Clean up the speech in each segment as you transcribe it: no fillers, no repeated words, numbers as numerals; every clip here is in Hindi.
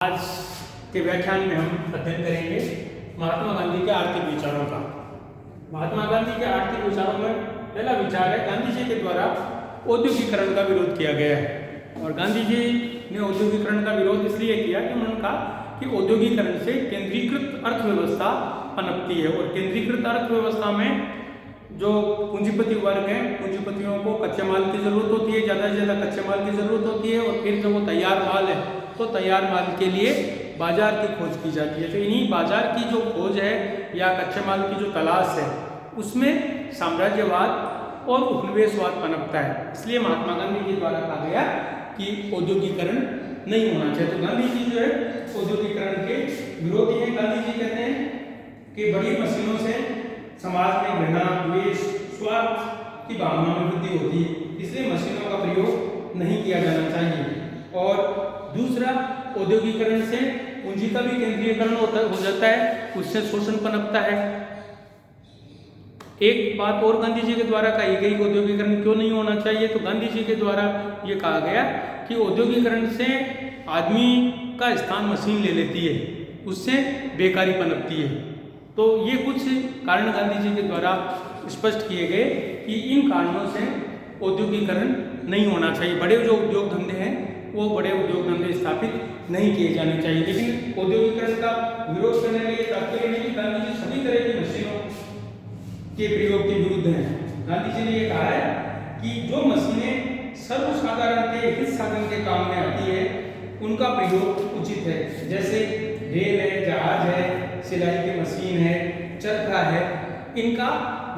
आज के व्याख्यान में हम अध्ययन करेंगे महात्मा गांधी के आर्थिक विचारों का। महात्मा गांधी के आर्थिक विचारों में पहला विचार है, गांधी जी के द्वारा औद्योगिकरण का विरोध किया गया है। और गांधी जी ने औद्योगिकरण का विरोध इसलिए किया कि उन्होंने कहा कि औद्योगिकरण से केंद्रीकृत अर्थव्यवस्था पनपती है, और केंद्रीकृत अर्थव्यवस्था में जो पूंजीपति वर्ग हैं, पूंजीपतियों को कच्चे माल की जरूरत होती है, ज़्यादा से ज़्यादा कच्चे माल की जरूरत होती है, और फिर जब वो तैयार माल है तो तैयार माल के लिए बाजार की खोज की जाती है। तो इन्हीं बाजार की जो खोज है या कच्चे माल की जो तलाश है, उसमें साम्राज्यवाद और उपनिवेशवाद पनपता है। इसलिए महात्मा गांधी के द्वारा कहा गया कि औद्योगिकरण नहीं होना चाहिए। तो गांधी जी जो है औद्योगिकरण के विरोधी हैं। गांधी जी कहते हैं कि बड़ी मशीनों से समाज में घृणा, द्वेष, स्वार्थ की भावना में वृद्धि होती है, इसलिए मशीनों का प्रयोग नहीं किया जाना चाहिए। और दूसरा, औद्योगिकरण से पूंजी का भी केंद्रीयकरण हो जाता है, उससे शोषण पनपता है। एक बात और गांधी जी के द्वारा कही गई, औद्योगिकरण क्यों नहीं होना चाहिए, तो गांधी जी के द्वारा ये कहा गया कि औद्योगिकरण से आदमी का स्थान मशीन ले लेती है, उससे बेकारी पनपती है। तो ये कुछ कारण गांधी जी के द्वारा स्पष्ट किए गए कि इन कारणों से औद्योगिकरण नहीं होना चाहिए। बड़े जो उद्योग धंधे हैं वो बड़े उद्योग धंधे स्थापित नहीं किए जाने चाहिए। लेकिन औद्योगिकरण का विरोध करने के लिए तात्पर्य नहीं कि गांधी जी सभी तरह की मशीनों के प्रयोग के विरुद्ध हैं। गांधी जी ने ये कहा है कि जो मशीनें सर्वसाधारण के हित साधन के काम में आती है उनका प्रयोग उचित है, जैसे रेल है, जहाज है, सिलाई की मशीन है, चरखा है, इनका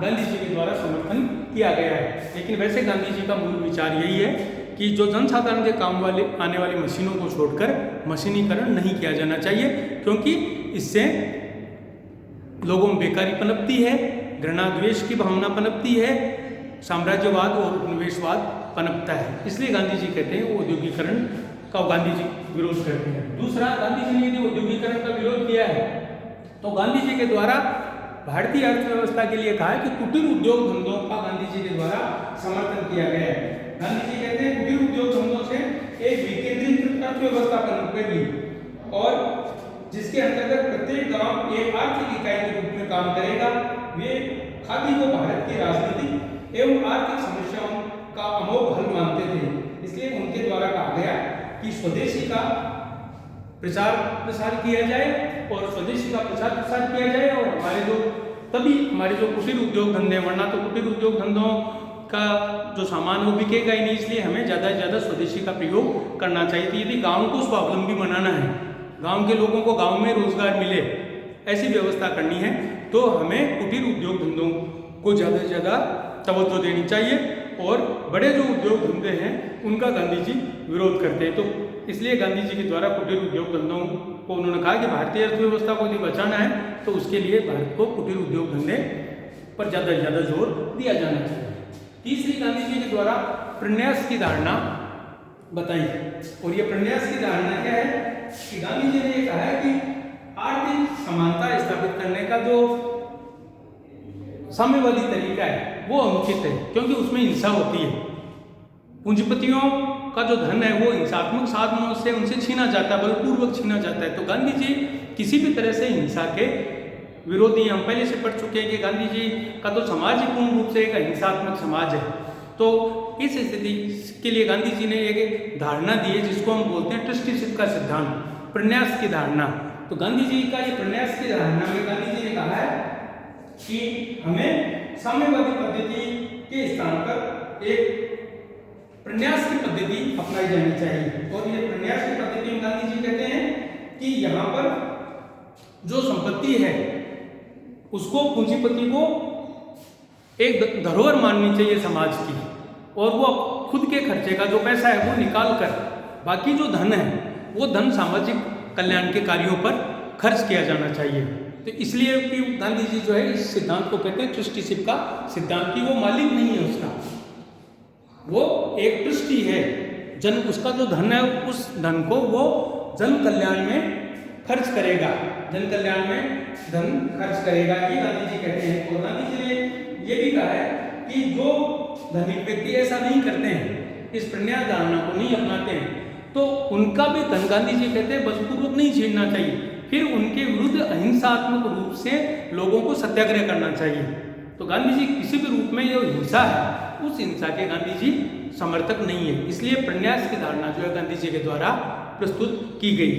गांधी जी के द्वारा समर्थन किया गया है। लेकिन वैसे गांधी जी का मूल विचार यही है कि जो जनसाधारण के काम वाले आने वाली मशीनों को छोड़कर मशीनीकरण नहीं किया जाना चाहिए, क्योंकि इससे लोगों में बेकारी पनपती है, घृणा द्वेष की भावना पनपती है, साम्राज्यवाद और उपनिवेशवाद पनपता है। इसलिए गांधी जी कहते हैं औद्योगिकरण का गांधी जी विरोध करते हैं। दूसरा, गांधी जी ने यदि औद्योगिकरण का विरोध किया है तो गांधी जी के द्वारा भारतीय अर्थव्यवस्था के लिए कहा है कि कुटीर उद्योग धंधों का गांधी जी के द्वारा समर्थन किया गया है। गांधी जी कहते हैं कुटीर उद्योग धंधों से एक विकेंद्रीकृत अर्थव्यवस्था पनपेगी, और जिसके अंतर्गत प्रत्येक गांव एक आर्थिक इकाई के रूप में काम करेगा। वे खादी को भारत की राजनीतिक एवं आर्थिक समस्याओं का अमोघ हल मानते थे। इसलिए उनके द्वारा कहा गया कि स्वदेशी का प्रचार प्रसार किया जाए, और स्वदेशी का प्रचार प्रसार किया जाए, और हमारे जो कुटीर उद्योग धंधे, वरना तो कुटीर उद्योग धंधों का जो सामान वो बिकेगा ही नहीं, इसलिए हमें ज़्यादा से ज़्यादा स्वदेशी का प्रयोग करना चाहिए। तो यदि गाँव को स्वावलंबी बनाना है, गाँव के लोगों को गाँव में रोजगार मिले, ऐसी व्यवस्था करनी है, तो हमें कुटीर उद्योग धंधों को ज़्यादा से ज़्यादा तवज्जो देनी चाहिए, और बड़े जो उद्योग धंधे हैं उनका गांधी जी विरोध करते हैं। तो इसलिए गांधी जी के द्वारा कुटीर उद्योग धंधों को उन्होंने कहा कि भारतीय अर्थव्यवस्था को यदि बचाना है तो उसके लिए भारत को कुटीर उद्योग धंधे पर ज़्यादा से ज़्यादा जोर दिया जाना चाहिए। तीसरी, गांधी जी के द्वारा प्रन्यास की धारणा बताई, और ये प्रन्यास की धारणा क्या है कि गांधी जी ने ये कहा है कि आर्थिक समानता स्थापित करने का जो साम्यवादी तरीका है वो अनुचित है, क्योंकि उसमें हिंसा होती है। पूंजीपतियों का जो धन है वो हिंसात्मक साधनों से उनसे छीना जाता है, बलपूर्वक छीना जाता है। तो गांधी जी किसी भी तरह से हिंसा के विरोधी, हम पहले से पढ़ चुके हैं कि गांधी जी का तो समाज ही पूर्ण रूप से एक हिंसात्मक समाज है। तो इस स्थिति के लिए गांधी जी ने एक धारणा दी है जिसको हम बोलते हैं ट्रस्टीशिप का सिद्धांत, प्रन्यास की धारणा। तो गांधी जी का ये प्रन्यास की धारणा में गांधी जी ने कहा है कि हमें साम्यवादी पद्धति के स्थान पर एक प्रन्यास की पद्धति अपनाई जानी चाहिए। और ये प्रन्यास की पद्धति में गांधी जी कहते हैं कि यहाँ पर जो संपत्ति है उसको पूंजीपति को एक धरोहर माननी चाहिए समाज की, और वो खुद के खर्चे का जो पैसा है वो निकाल कर बाकी जो धन है वो धन सामाजिक कल्याण के कार्यों पर खर्च किया जाना चाहिए। तो इसलिए कि गांधी जी जो है इस सिद्धांत को कहते हैं ट्रस्टीशिप का सिद्धांत, की वो मालिक नहीं है उसका, वो एक ट्रस्टी है। उसका जो धन है उस धन को वो जन कल्याण में खर्च करेगा, जन कल्याण में धन खर्च करेगा, ये गांधी जी कहते हैं। और गांधी जी ने ये भी कहा है कि जो धनिक व्यक्ति ऐसा नहीं करते हैं, इस प्रन्यास धारणा को नहीं अपनाते हैं, तो उनका भी धन गांधी जी कहते हैं बलपूर्वक नहीं छीनना चाहिए, फिर उनके विरुद्ध अहिंसात्मक रूप से लोगों को सत्याग्रह करना चाहिए। तो गांधी जी किसी भी रूप में जो हिंसा है उस हिंसा के गांधी जी समर्थक नहीं है, इसलिए प्रन्यास की धारणा जो है गांधी जी के द्वारा प्रस्तुत की गई।